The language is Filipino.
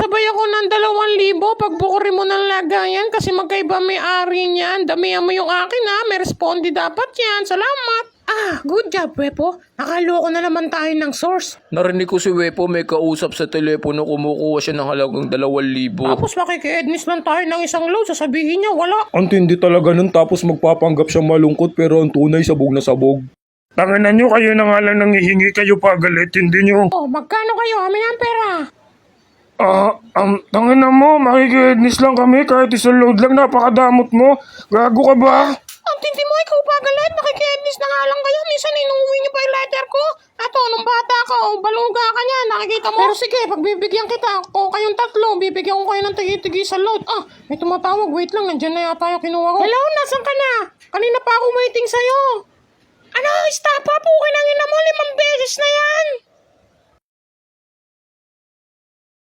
Magsasabay ako ng 2,000 pag bukurin mo ng lagayan kasi magkaiba may-ari niyan. Damihan mo yung akin ha, may responde dapat yan. Salamat. Good job, Wepo. Nakaloko na naman tayo ng source. Narinig ko si Wepo may kausap sa telepono, kumukuha siya ng halagang 2,000. Tapos makiki-ednis lang tayo ng isang load, sasabihin niya wala. Ang tindi talaga nun, tapos magpapanggap siyang malungkot pero ang tunay sabog na sabog. Tanganan nyo, kayo na nga lang nangihingi, kayo pa galit, hindi nyo. Oh, magkano kayo? Amin ang pera. Tanganan mo, makiki-ednis lang kami kahit isang load lang, napakadamot mo. Gago ka ba? Ang tindi mo, ikaw pa galit. Nakiki-ednis na nga lang kayo. Minsan inuwi niyo pa yung letter ko. Ato, nung bata ka, baluga ka niya, nakikita mo. Pero sige, pagbibigyan kita, kung kayong tatlo, bibigyan ko kayo ng tigi-tigi sa load. May tumatawag, wait lang, nandiyan na yata yung kinuha ko. Hello, nasan ka na? Kanina pa ako waiting sa'yo. Ano, stop up, okay nang ina mo, 5 beses na yan.